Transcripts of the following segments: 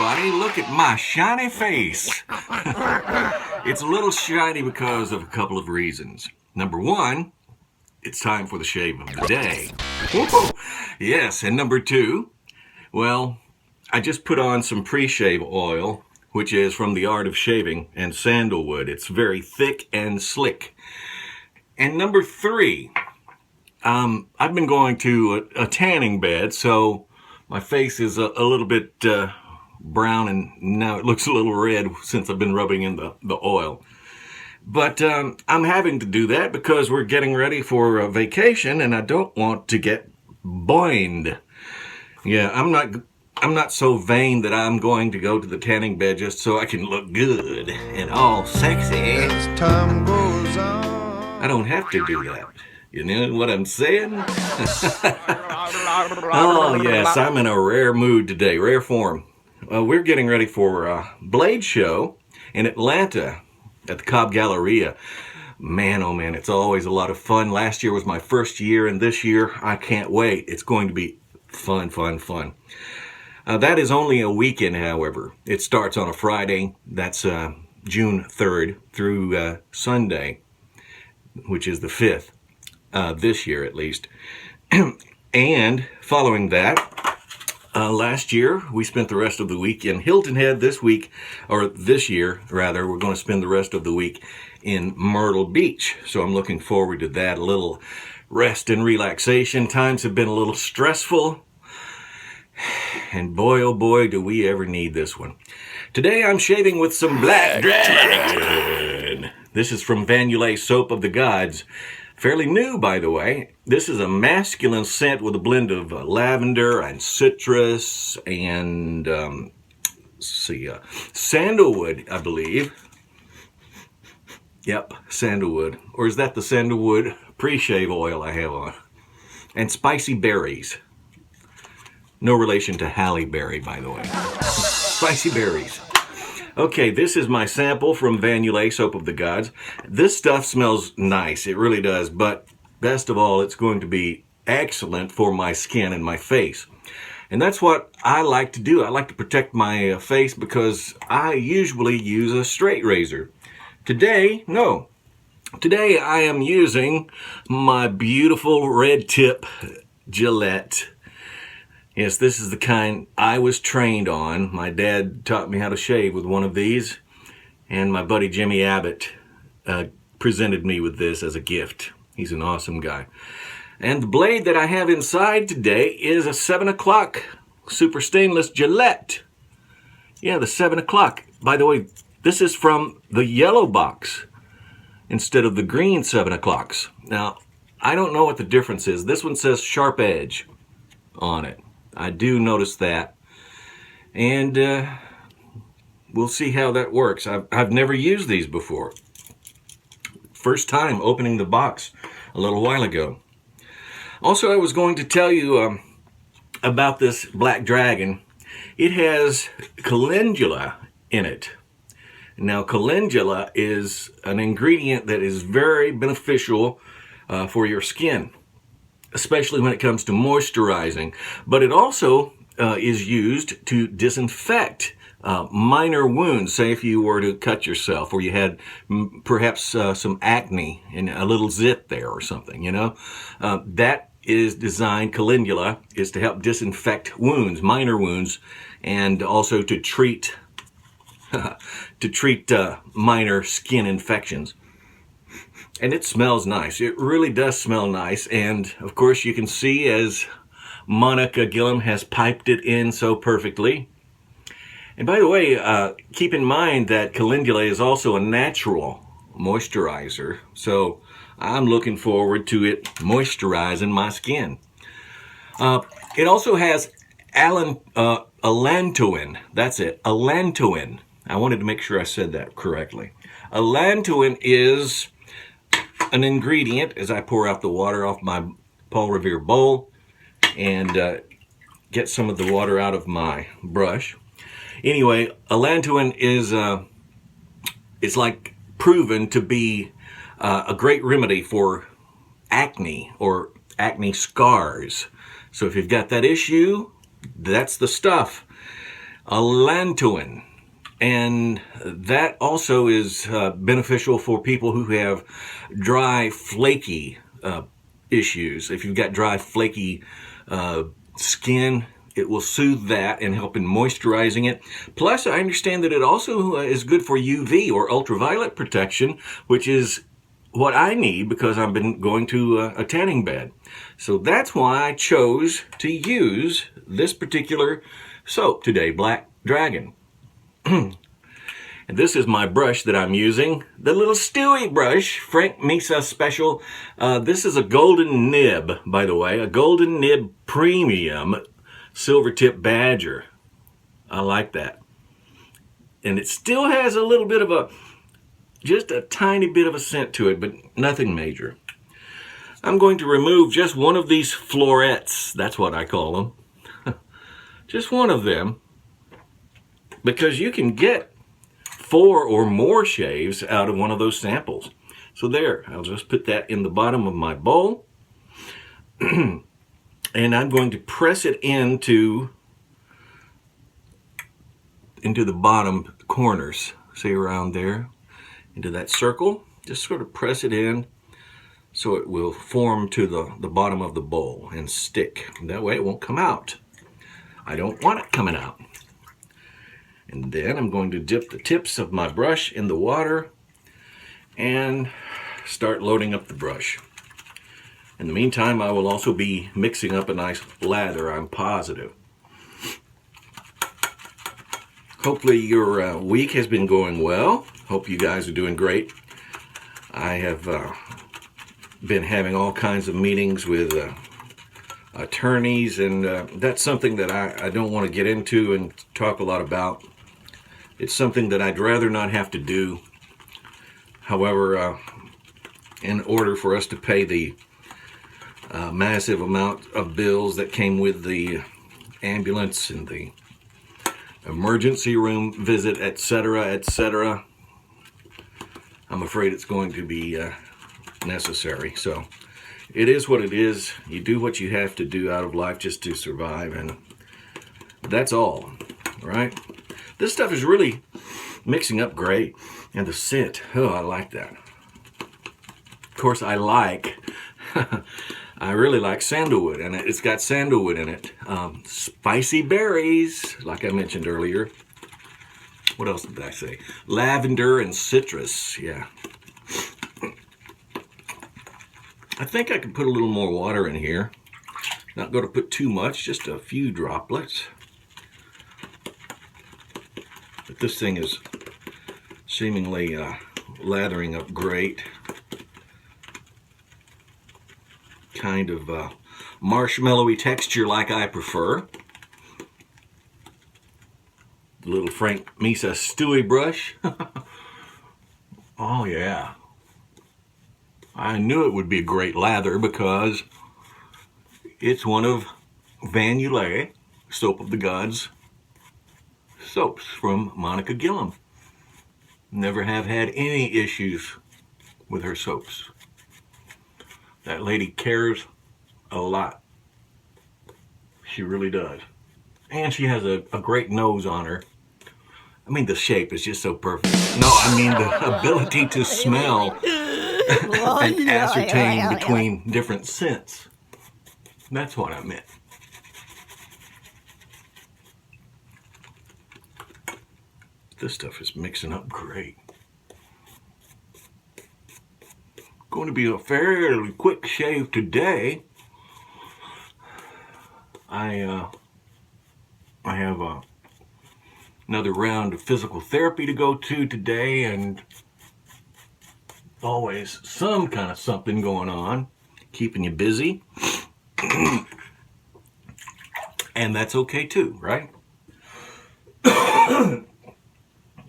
everybody. Look at my shiny face. It's a little shiny because of a couple of reasons. Number one, it's time for the shave of the day. Whoa. Yes, and number two, well, I just put on some pre-shave oil, which is from the Art of Shaving and sandalwood. It's very thick and slick. And number three, I've been going to a tanning bed, so my face is a little bit brown, and now it looks a little red since I've been rubbing in the oil. But I'm having to do that because we're getting ready for a vacation, and I don't want to get boined. Yeah, I'm not so vain that I'm going to go to the tanning bed just so I can look good and all sexy. As time goes on. I don't have to do that. You know what I'm saying? Oh, yes, I'm in a rare mood today, rare form. We're getting ready for a Blade show in Atlanta at the Cobb Galleria. Man, oh man, it's always a lot of fun. Last year was my first year, and this year, I can't wait. It's going to be fun, fun, fun. That is only a weekend, however. It starts on a Friday. That's June 3rd through Sunday, which is the 5th, this year at least. And following that, last year, we spent the rest of the week in Hilton Head. This year, we're going to spend the rest of the week in Myrtle Beach. So I'm looking forward to that, a little rest and relaxation. Times have been a little stressful. And boy, oh boy, do we ever need this one. Today I'm shaving with some Black Dragon. This is from Vanulay Soap of the Gods. Fairly new, by the way. This is a masculine scent with a blend of lavender and citrus and, sandalwood, I believe. Yep, sandalwood. Or is that the sandalwood pre-shave oil I have on? And spicy berries. No relation to Halle Berry, by the way. Spicy berries. Okay, this is my sample from Vanulay Soap of the Gods. This stuff smells nice, it really does, but best of all, it's going to be excellent for my skin and my face. And that's what I like to do. I like to protect my face because I usually use a straight razor. Today I am using my beautiful red tip Gillette. Yes, this is the kind I was trained on. My dad taught me how to shave with one of these, and my buddy Jimmy Abbott presented me with this as a gift. He's an awesome guy. And the blade that I have inside today is a 7 o'clock super stainless Gillette. Yeah, the 7 o'clock. By the way, this is from the yellow box instead of the green 7 o'clocks. Now, I don't know what the difference is. This one says sharp edge on it. I do notice that, and we'll see how that works. I've never used these before. First time opening the box a little while ago. Also, I was going to tell you about this Black Dragon. It has calendula in it. Now, calendula is an ingredient that is very beneficial for your skin, especially when it comes to moisturizing. But it also is used to disinfect minor wounds. Say if you were to cut yourself or you had perhaps some acne and a little zit there or something, you know. That is designed, calendula, is to help disinfect wounds, minor wounds, and also to treat minor skin infections. And it smells nice. It really does smell nice. And of course you can see as Monica Gillum has piped it in so perfectly. And by the way, keep in mind that calendula is also a natural moisturizer. So I'm looking forward to it moisturizing my skin. It also has allantoin. That's it, allantoin. I wanted to make sure I said that correctly. Allantoin is an ingredient, as I pour out the water off my Paul Revere bowl and get some of the water out of my brush. Anyway, allantoin is it's like proven to be a great remedy for acne or acne scars. So if you've got that issue, that's the stuff. allantoin. And that also is beneficial for people who have dry, flaky issues. If you've got dry, flaky skin, it will soothe that and help in moisturizing it. Plus, I understand that it also is good for UV or ultraviolet protection, which is what I need because I've been going to a tanning bed. So that's why I chose to use this particular soap today, Black Dragon. And this is my brush that I'm using, the little Stewie brush, Frank Misa Special. This is a golden nib, by the way, a golden nib premium silver tip badger. I like that. And it still has a little bit of just a tiny bit of a scent to it, but nothing major. I'm going to remove just one of these florets, that's what I call them. Just one of them, because you can get 4 or more shaves out of one of those samples. So there, I'll just put that in the bottom of my bowl. And I'm going to press it into the bottom corners. See, around there, into that circle. Just sort of press it in so it will form to the bottom of the bowl and stick. That way it won't come out. I don't want it coming out. And then I'm going to dip the tips of my brush in the water and start loading up the brush. In the meantime, I will also be mixing up a nice lather, I'm positive. Hopefully your week has been going well. Hope you guys are doing great. I have been having all kinds of meetings with attorneys, and that's something that I don't want to get into and talk a lot about. It's something that I'd rather not have to do. However, in order for us to pay the massive amount of bills that came with the ambulance and the emergency room visit, etc., I'm afraid it's going to be necessary. So it is what it is. You do what you have to do out of life just to survive, and that's all, right? This stuff is really mixing up great. And the scent, oh, I like that. Of course, I really like sandalwood, and it's got sandalwood in it. Spicy berries, like I mentioned earlier. What else did I say? Lavender and citrus, yeah. I think I could put a little more water in here. Not going to put too much, just a few droplets. But this thing is seemingly lathering up great. Kind of marshmallowy texture like I prefer. The little Frank Misa Stewie brush. Oh yeah. I knew it would be a great lather because it's one of Van Ulay, Soap of the Gods, soaps from Monica Gillum. Never have had any issues with her soaps. That lady cares a lot. She really does. And she has a great nose on her. I mean, the shape is just so perfect. No, I mean the ability to smell and ascertain between different scents. That's what I meant. This stuff is mixing up great. Going to be a fairly quick shave today. I have another round of physical therapy to go to today, and always some kind of something going on, keeping you busy. And that's okay too, right?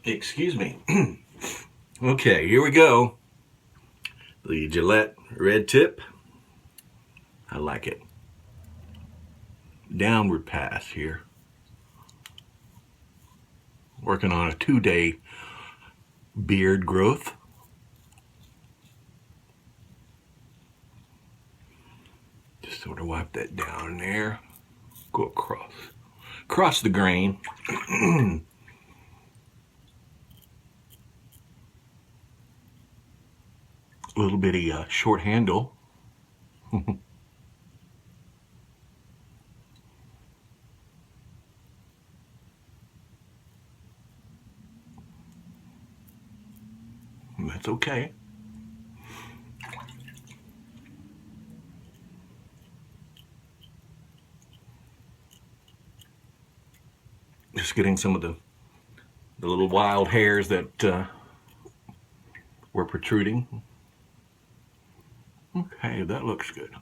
Excuse me. Okay, here we go. The Gillette red tip. I like it. Downward pass here. Working on a 2-day beard growth. Just sort of wipe that down there. Go across. across the grain. A little bitty short handle. That's okay. Just getting some of the little wild hairs that were protruding. Okay, that looks good.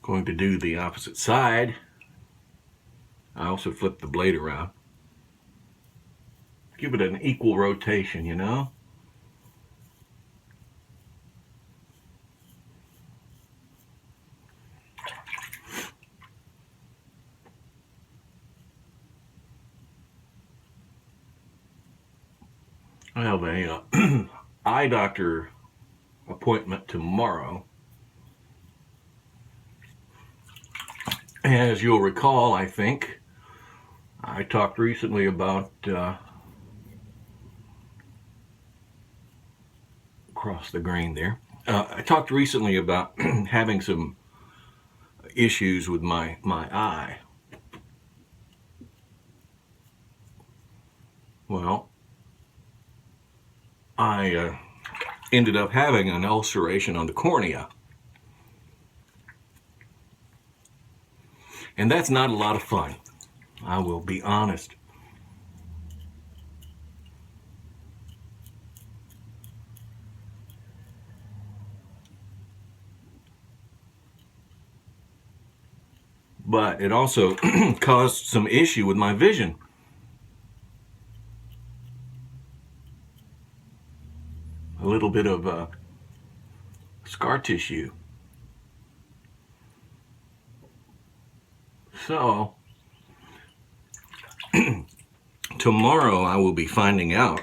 Going to do the opposite side. I also flip the blade around. Give it an equal rotation, you know? I have a eye doctor appointment tomorrow. As you'll recall, I think, I talked recently about across the grain there. I talked recently about having some issues with my eye. Well, I ended up having an ulceration on the cornea. And that's not a lot of fun. I will be honest. But it also caused some issue with my vision. A little bit of scar tissue. So, tomorrow I will be finding out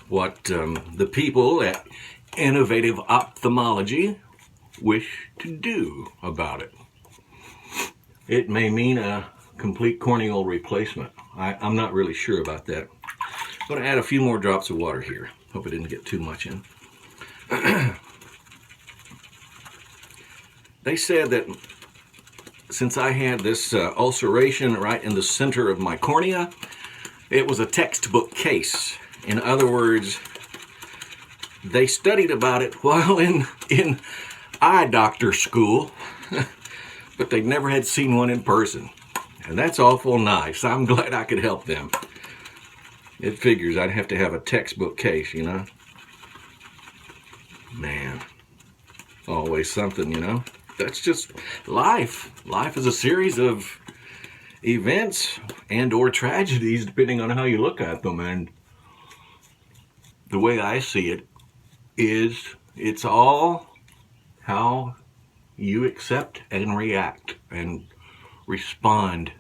what the people at Innovative Ophthalmology wish to do about it. It may mean a complete corneal replacement. I'm not really sure about that. I'm going to add a few more drops of water here. Hope I didn't get too much in. They said that since I had this ulceration right in the center of my cornea, it was a textbook case. In other words, they studied about it while in eye doctor school, but they never had seen one in person. And that's awful nice. I'm glad I could help them. It figures I'd have to have a textbook case, you know? Man, always something, you know? That's just life. Life is a series of events and or tragedies, depending on how you look at them. And the way I see it is it's all how you accept and react and respond,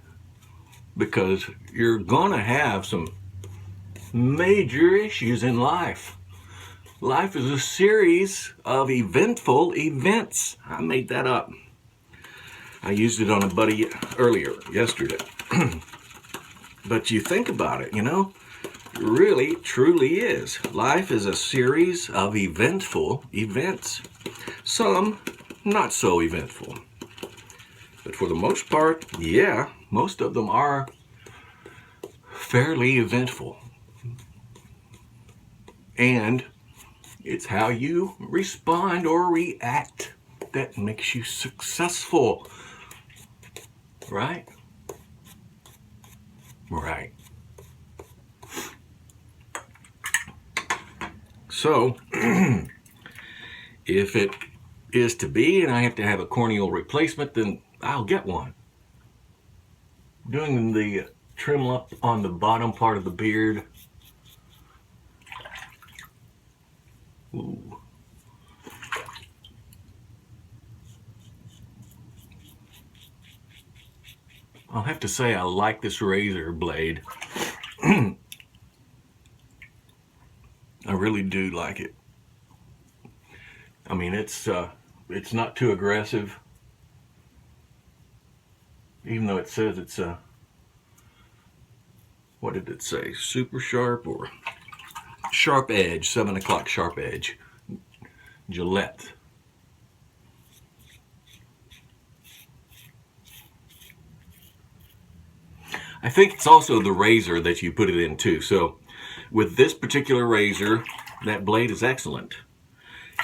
because you're gonna have some major issues in life. Life is a series of eventful events. I made that up. I used it on a buddy earlier, yesterday. But you think about it, you know, it really, truly is. Life is a series of eventful events. Some not so eventful. But for the most part, yeah, most of them are fairly eventful. And it's how you respond or react that makes you successful. Right? Right. So, if it is to be and I have to have a corneal replacement, then I'll get one. Doing the trim up on the bottom part of the beard. Ooh. I'll have to say I like this razor blade. I really do like it. I mean, it's not too aggressive, even though it says it's what did it say? Super sharp or sharp edge, 7 o'clock sharp edge. Gillette. I think it's also the razor that you put it in too. So with this particular razor, that blade is excellent.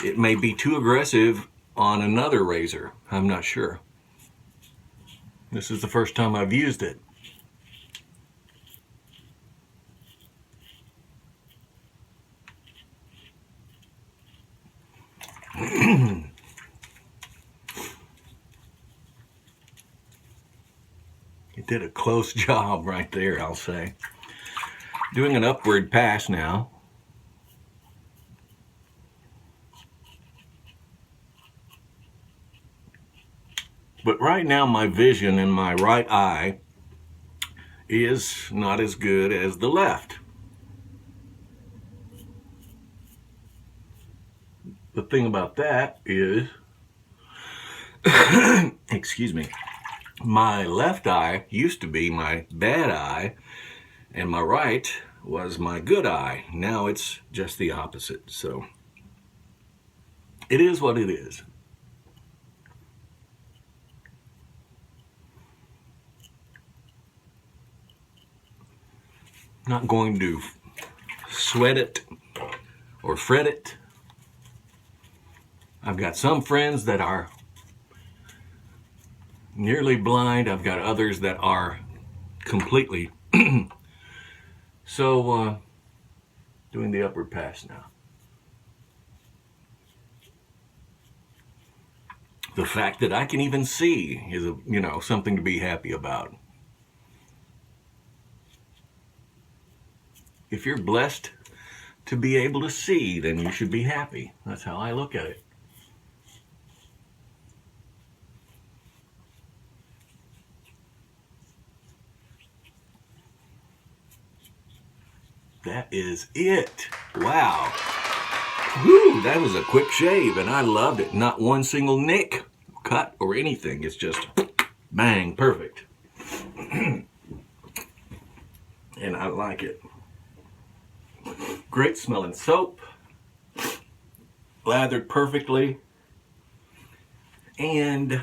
It may be too aggressive on another razor. I'm not sure. This is the first time I've used it. It did a close job right there, I'll say. Doing an upward pass now. But right now my vision in my right eye is not as good as the left. The thing about that is, excuse me, my left eye used to be my bad eye, and my right was my good eye. Now it's just the opposite. So it is what it is. Not going to sweat it or fret it. I've got some friends that are nearly blind. I've got others that are completely. So, doing the upward pass now. The fact that I can even see is, something to be happy about. If you're blessed to be able to see, then you should be happy. That's how I look at it. That is it. Wow. Whew, that was a quick shave, and I loved it. Not one single nick, cut, or anything. It's just bang, perfect. And I like it. Great smelling soap. Lathered perfectly. And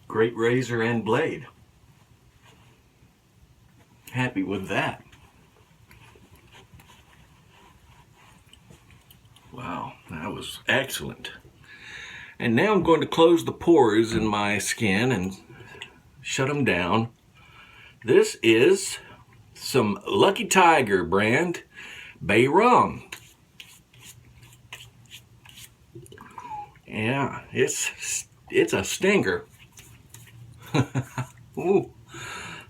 great razor and blade. Happy with that. Wow, that was excellent. And now I'm going to close the pores in my skin and shut them down. This is some Lucky Tiger brand Bay Rum. Yeah, it's a stinger. Ooh,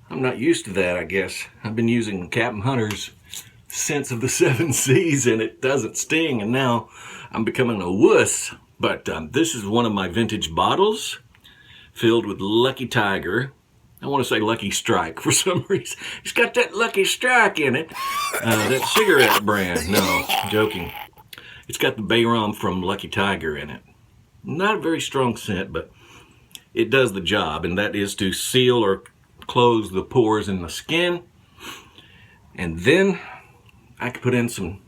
I'm not used to that, I guess. I've been using Captain Hunter's Scents of the Seven Seas and it doesn't sting, and now I'm becoming a wuss. But this is one of my vintage bottles filled with Lucky Tiger. I want to say Lucky Strike for some reason. It's got that Lucky Strike in it. That cigarette brand. No, joking. It's got the Bay Rum from Lucky Tiger in it. Not a very strong scent, but it does the job, and that is to seal or close the pores in the skin. And then I could put in some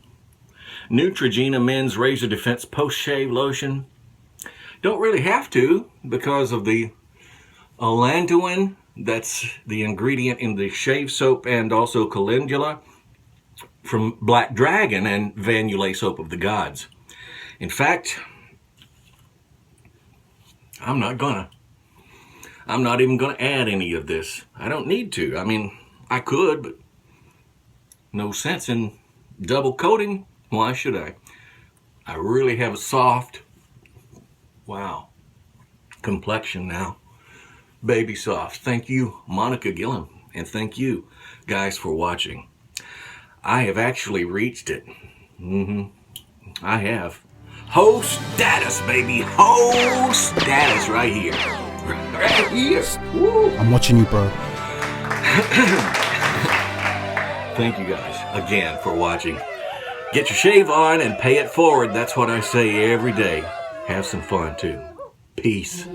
Neutrogena Men's Razor Defense Post-Shave Lotion. Don't really have to because of the allantoin. That's the ingredient in the shave soap, and also calendula from Black Dragon and Vanillé Soap of the Gods. In fact, I'm not even gonna add any of this. I don't need to. I mean, I could, but no sense in double coating. Why should I? I really have a soft, wow, complexion now. Baby soft. Thank you, Monica Gillum, and thank you guys for watching. I have actually reached it. I have. Host status, baby. Host status right here. right here. Woo. I'm watching you, bro. Thank you guys again for watching. Get your shave on and pay it forward. That's what I say every day. Have some fun too. Peace.